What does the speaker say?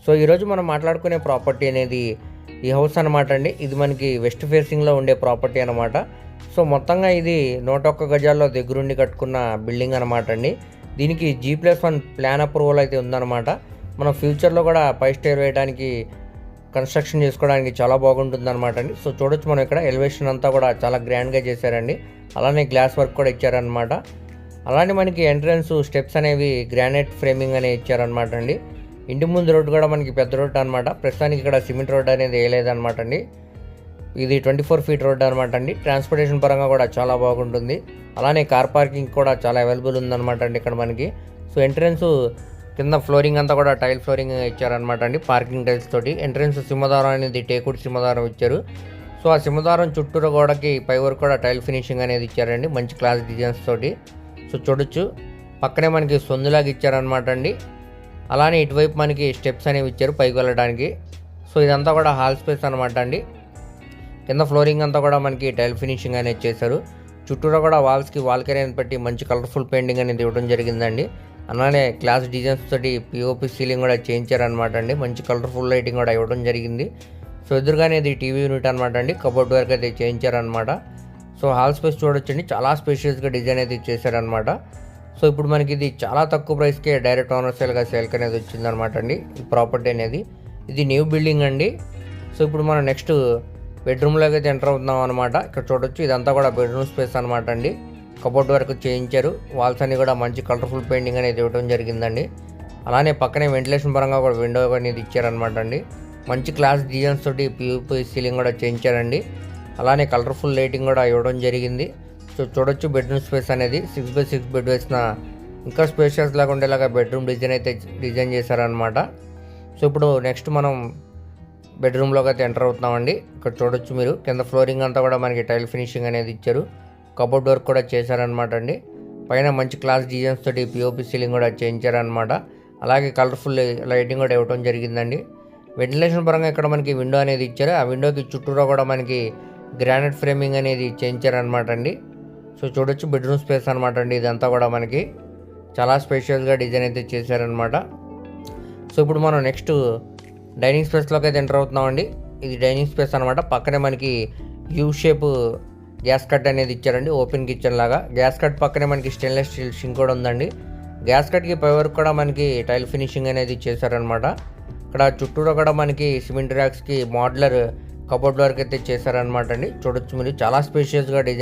So ఈరోజు మనం మాట్లాడుకునే ప్రాపర్టీ అనేది ఈ హౌస్ అనమాట అండి. ఇది మనకి వెస్ట్ ఫేసింగ్లో ఉండే ప్రాపర్టీ అనమాట. సో మొత్తంగా ఇది 101 గజాల్లో దగ్గరుండి కట్టుకున్న బిల్డింగ్ అనమాట అండి. దీనికి G+1 ప్లాన్ అప్రూవల్ అయితే ఉందన్నమాట. మనం ఫ్యూచర్లో కూడా 5 స్టార్ వేయడానికి కన్స్ట్రక్షన్ చేసుకోవడానికి చాలా బాగుంటుంది అనమాట అండి. సో చూడొచ్చు మనం ఇక్కడ ఎలివేషన్ అంతా కూడా చాలా గ్రాండ్గా చేశారండి. అలానే గ్లాస్ వర్క్ కూడా ఇచ్చారనమాట. అలానే మనకి ఎంట్రన్స్ స్టెప్స్ అనేవి గ్రానైట్ ఫ్రేమింగ్ అనేది ఇచ్చారనమాట అండి. ఇంటి ముందు రోడ్డు కూడా మనకి పెద్ద రోడ్డు అనమాట. ప్రస్తుతానికి ఇక్కడ సిమెంట్ రోడ్డు అనేది వేయలేదన్నమాట అండి. ఇది 24 ఫీట్ రోడ్డు అనమాట అండి. ట్రాన్స్పోర్టేషన్ పరంగా కూడా చాలా బాగుంటుంది. అలానే కార్ పార్కింగ్ కూడా చాలా అవైలబుల్ ఉందన్నమాట అండి ఇక్కడ మనకి. సో ఎంట్రన్స్ కింద ఫ్లోరింగ్ అంతా కూడా టైల్ ఫ్లోరింగ్ ఇచ్చారనమాట అండి, పార్కింగ్ టైల్స్ తోటి. ఎంట్రన్స్ సింహదారం అనేది టేకుడ్ సింహదారం ఇచ్చారు. సో ఆ సింహదారం చుట్టూరు గోడకి పై వరకు కూడా టైల్ ఫినిషింగ్ అనేది ఇచ్చారండి, మంచి క్లాస్ డిజైన్స్ తోటి. సో చూడొచ్చు పక్కనే మనకి సొందులాగా ఇచ్చారనమాట అండి. అలానే ఇటువైపు మనకి స్టెప్స్ అనేవి ఇచ్చారు పైకి వెళ్ళడానికి. సో ఇదంతా కూడా హాల్ స్పేస్ అనమాట అండి. కింద ఫ్లోరింగ్ అంతా కూడా మనకి టైల్ ఫినిషింగ్ అనేది చేశారు. చుట్టూరా కూడా వాల్స్కి వాల్ కెరీని పెట్టి మంచి కలర్ఫుల్ పెయింటింగ్ అనేది ఇవ్వడం జరిగిందండి. అలానే క్లాస్ డిజైన్స్ తోటి పిఓపి సీలింగ్ కూడా చేయించారనమాట అండి. మంచి కలర్ఫుల్ లైటింగ్ కూడా ఇవ్వడం జరిగింది. సో ఎదురుగానే ఇది టీవీ యూనిట్ అనమాట అండి. కబోర్డ్ వర్క్ అయితే చేయించారనమాట. సో హాల్ స్పేస్ చూడొచ్చండి, చాలా స్పేషియస్గా డిజైన్ అయితే చేశారనమాట. సో ఇప్పుడు మనకి ఇది చాలా తక్కువ ప్రైస్కే డైరెక్ట్ ఓనర్ సేల్కి అనేది వచ్చిందనమాట అండి ఈ ప్రాపర్టీ అనేది. ఇది న్యూ బిల్డింగ్ అండి. సో ఇప్పుడు మనం నెక్స్ట్ బెడ్రూమ్లోకి అయితే ఎంటర్ అవుతున్నాం అనమాట. ఇక్కడ చూడొచ్చు ఇదంతా కూడా బెడ్రూమ్ స్పేస్ అనమాట అండి. కబోర్డ్ వర్క్ చేయించారు. వాల్స్ అన్ని కూడా మంచి కలర్ఫుల్ పెయింటింగ్ అనేది ఇవ్వడం జరిగిందండి. అలానే పక్కనే వెంటిలేషన్ పరంగా కూడా విండో అనేది ఇచ్చారనమాట అండి. మంచి క్లాస్ డిజైన్స్ తోటి పిఓపి సీలింగ్ కూడా చేయించారండి. అలానే కలర్ఫుల్ లైటింగ్ కూడా ఇవ్వడం జరిగింది. సో చూడొచ్చు బెడ్రూమ్ స్పేస్ అనేది 6x6 బెడ్ వేసిన ఇంకా స్పేషియస్ లాగా ఉండేలాగా బెడ్రూమ్ డిజైన్ అయితే డిజైన్ చేశారనమాట. సో ఇప్పుడు నెక్స్ట్ మనం బెడ్రూమ్లోకి అయితే ఎంటర్ అవుతున్నామండి. ఇక్కడ చూడొచ్చు మీరు కింద ఫ్లోరింగ్ అంతా కూడా మనకి టైల్ ఫినిషింగ్ అనేది ఇచ్చారు. కబోర్డ్ వర్క్ కూడా చేశారనమాట అండి. పైన మంచి క్లాస్ డిజైన్స్ తోటి పిఓపి సీలింగ్ కూడా చేయించారనమాట. అలాగే కలర్ఫుల్ లైటింగ్ కూడా ఇవ్వడం జరిగిందండి. వెంటిలేషన్ పరంగా ఇక్కడ మనకి విండో అనేది ఇచ్చారు. ఆ విండోకి చుట్టూరా కూడా మనకి గ్రానైట్ ఫ్రేమింగ్ అనేది చేయించారనమాట అండి. సో చూడొచ్చు బెడ్రూమ్ స్పేస్ అనమాట అండి. ఇదంతా కూడా మనకి చాలా స్పేషియస్గా డిజైన్ అయితే చేశారనమాట. సో ఇప్పుడు మనం నెక్స్ట్ డైనింగ్ స్పేస్లోకి అయితే ఎంటర్ అవుతున్నామండి. ఇది డైనింగ్ స్పేస్ అనమాట. పక్కనే మనకి యూ షేప్ గ్యాస్ కట్ అనేది ఇచ్చారండి, ఓపెన్ కిచెన్ లాగా. గ్యాస్ కట్ పక్కనే మనకి స్టెయిన్లెస్ స్టీల్ షింక్ కూడా ఉందండి. గ్యాస్ కట్కి పై వరకు కూడా మనకి టైల్ ఫినిషింగ్ అనేది చేశారనమాట. ఇక్కడ చుట్టూరా కూడా మనకి సిమెంట్ ర్యాక్స్కి మోడ్యులర్ కబోర్డ్ వర్క్ అయితే చేశారనమాట అండి. చూడొచ్చు మీరు చాలా స్పేషియస్గా డిజైన్